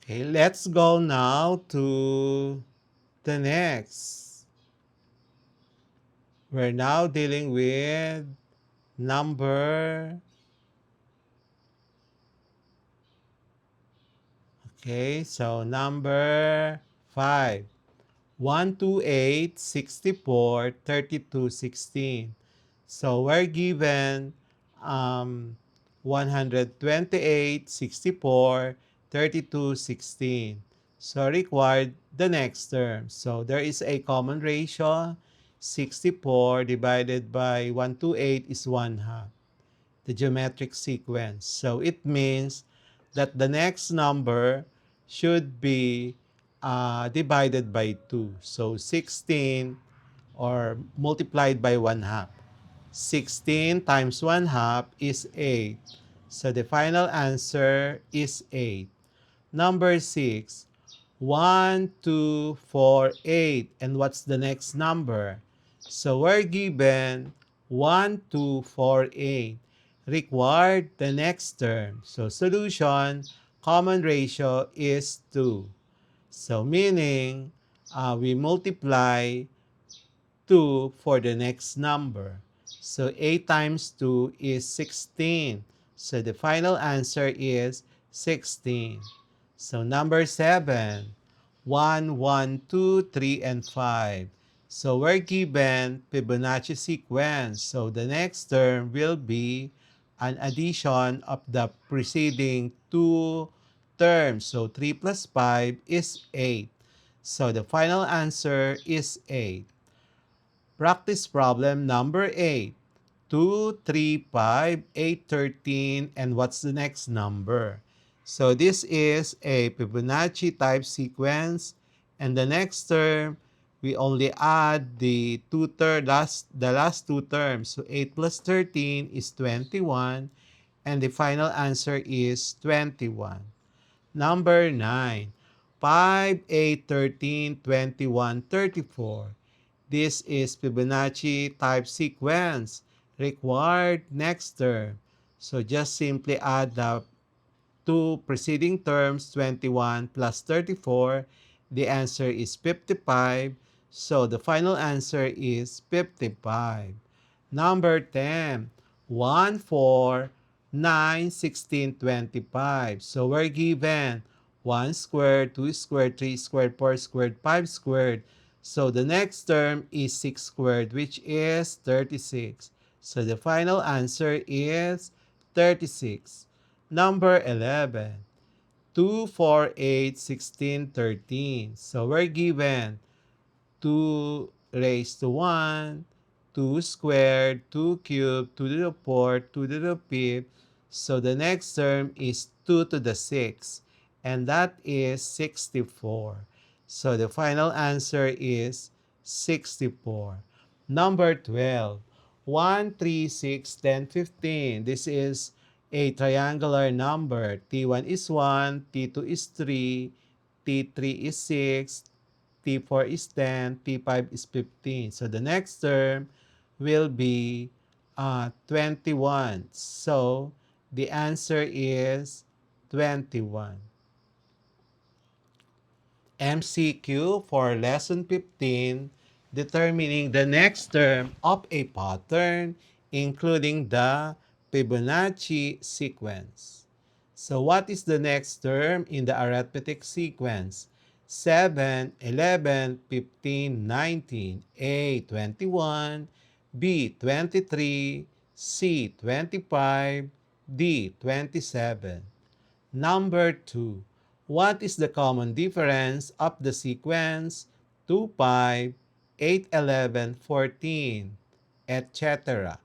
Okay, let's go now to the next. We're now dealing with number, okay, so number 5. 128, 64, 32, 16. So we're given um, 128, 64, 32, 16. So required the next term. So there is a common ratio. 64 divided by 128 is 1/2. The geometric sequence. So it means that the next number should be divided by 2. So 16 or multiplied by 1/2. 16 times 1/2 is 8. So the final answer is 8. Number 6, 1, 2, 4, 8. And what's the next number? So we're given 1, 2, 4, 8. Required the next term. So solution, common ratio is 2. So meaning, we multiply 2 for the next number. So 8 times 2 is 16. So the final answer is 16. So number 7, 1, 1, 2, 3, and 5. So we're given Fibonacci sequence. So the next term will be an addition of the preceding two terms. So 3 plus 5 is 8. So the final answer is 8. Practice problem number 8. 2, 3, 5, 8, 13, and what's the next number? So this is a Fibonacci type sequence, and the next term, we only add the last two terms. So 8 plus 13 is 21, and the final answer is 21. Number 9. 5, 8, 13, 21, 34. This is Fibonacci type sequence. Required next term. So just simply add the two preceding terms, 21 plus 34. The answer is 55. So the final answer is 55. Number 10. 1, 4, 9, 16, 25. So we're given 1 squared, 2 squared, 3 squared, 4 squared, 5 squared. So the next term is 6 squared, which is 36. So the final answer is 36. Number 11. 2, 4, 8, 16, 13. So we're given 2 raised to 1, 2 squared, 2 cubed, 2 to the 4th, 2 to the 5th. So the next term is 2 to the 6th, and that is 64. So the final answer is 64. Number 12. 1, 3, 6, 10, 15. This is a triangular number. T1 is 1, T2 is 3, T3 is 6, T4 is 10, T5 is 15. So the next term will be 21. So the answer is 21. MCQ for lesson 15, determining the next term of a pattern, including the Fibonacci sequence. So what is the next term in the arithmetic sequence? 7, 11, 15, 19, A, 21, B, 23, C, 25, D, 27. Number 2. What is the common difference of the sequence 2, 5, 8, 11, 14, etc.?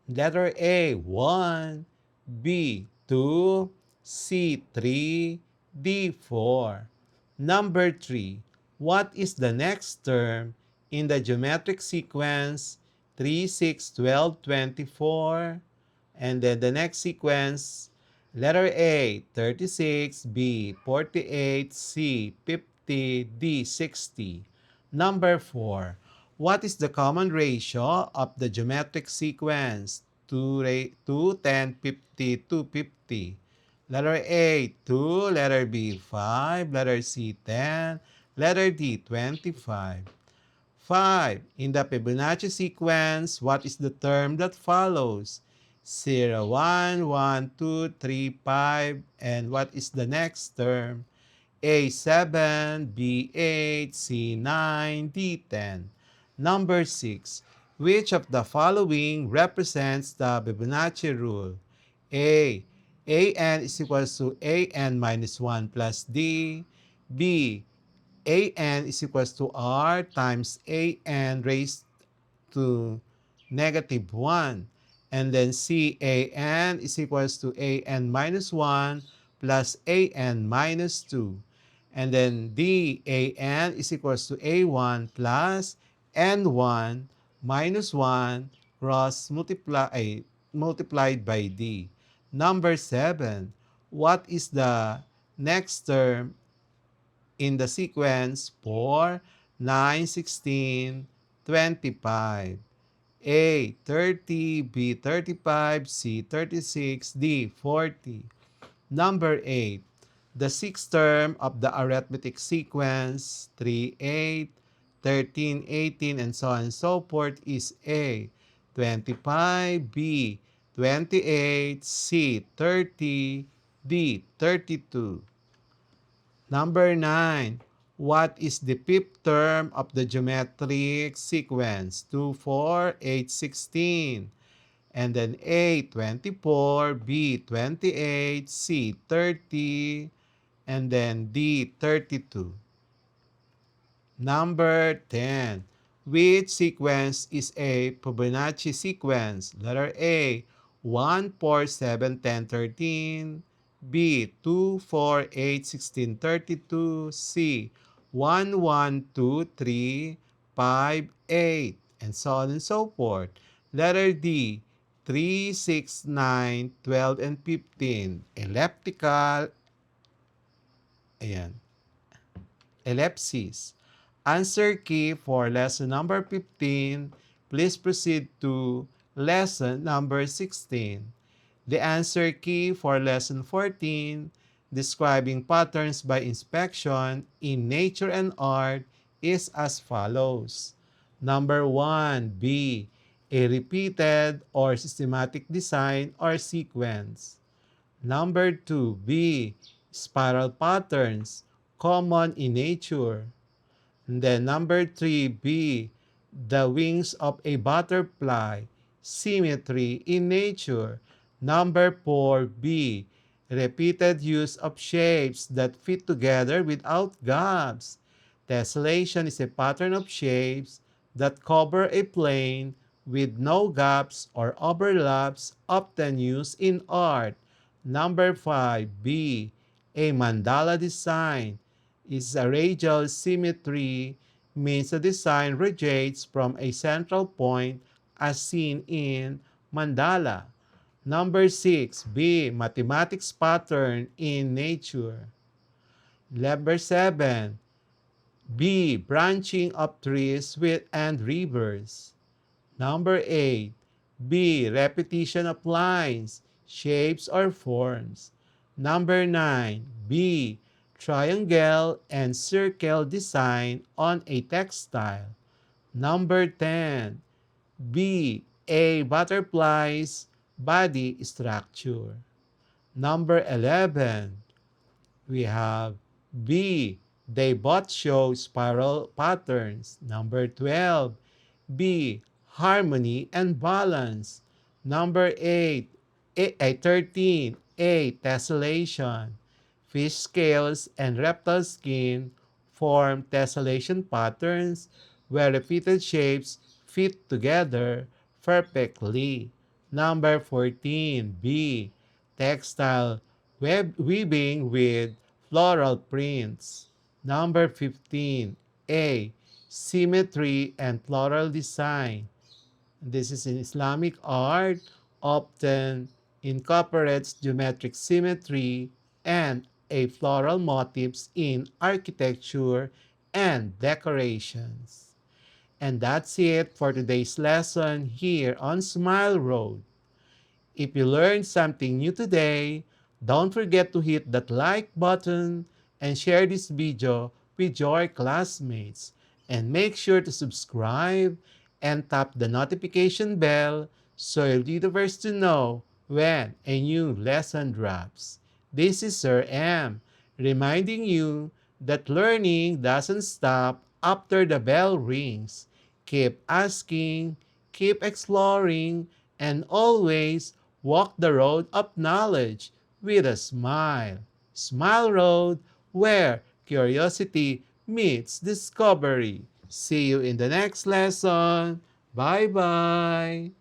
Letter A, 1, B, 2, C, 3, D, 4. Number 3. What is the next term in the geometric sequence 3, 6, 12, 24? And then the next sequence, letter A, 36, B, 48, C, 50, D, 60. Number 4. What is the common ratio of the geometric sequence 2, 10, 50, 250? Letter A, 2. Letter B, 5. Letter C, 10. Letter D, 25. 5. In the Fibonacci sequence, what is the term that follows? 0, 1, 1, 2, 3, 5. And what is the next term? A, 7, B, 8, C, 9, D, 10. Number 6. Which of the following represents the Fibonacci rule? A. AN is equals to AN minus 1 plus D. B. AN is equals to R times AN raised to negative 1. And then C, AN is equals to AN minus 1 plus AN minus 2. And then D, AN is equals to A1 plus N1 minus 1 multiplied by D. Number 7, what is the next term in the sequence for 9, 16, 25? A, 30, B, 35, C, 36, D, 40. Number 8, the sixth term of the arithmetic sequence 3, 8, 13, 18, and so on and so forth is A, 25, B, 28, C, 30, D, 32. Number 9. What is the fifth term of the geometric sequence? 2, 4, 8, 16. And then A, 24, B, 28, C, 30, and then D, 32. Number 10. Which sequence is a Fibonacci sequence? Letter A, 1, 4, 7, 10, 13. B, 2, 4, 8, 16, 32. C, 1, 1, 2, 3, 5, 8. And so on and so forth. Letter D, 3, 6, 9, 12, and 15. Elliptical. Ayan. Ellipses. Answer key for lesson number 15. Please proceed to lesson number 16. The answer key for lesson 14, describing patterns by inspection in nature and art, is as follows. Number 1, B, a repeated or systematic design or sequence. Number 2, B, spiral patterns, common in nature. And then number 3B, the wings of a butterfly, symmetry in nature. Number 4B, repeated use of shapes that fit together without gaps. Tessellation is a pattern of shapes that cover a plane with no gaps or overlaps, often used in art. Number 5B, a mandala design is a radial symmetry, means the design radiates from a central point as seen in mandala. Number 6B, mathematics pattern in nature. Number 7B, branching of trees with and rivers. Number 8B, repetition of lines, shapes, or forms. Number 9B, triangle and circle design on a textile. Number 10B, a butterfly's body structure. Number 11, we have B, they both show spiral patterns. Number 12, B, harmony and balance. Number 8, 13, A, tessellation. Fish scales and reptile skin form tessellation patterns where repeated shapes fit together perfectly. Number 14, B, textile weaving with floral prints. Number 15, A, symmetry and floral design. This is in Islamic art, often incorporates geometric symmetry and a floral motifs in architecture and decorations. And that's it for today's lesson here on Smile Road. If you learned something new today, Don't forget to hit that like button and share this video with your classmates. And make sure to subscribe and tap the notification bell so you'll be the first to know when a new lesson drops. This is Sir M, reminding you that learning doesn't stop after the bell rings. Keep asking, keep exploring, and always walk the road of knowledge with a smile. Smile Road, where curiosity meets discovery. See you in the next lesson. Bye bye.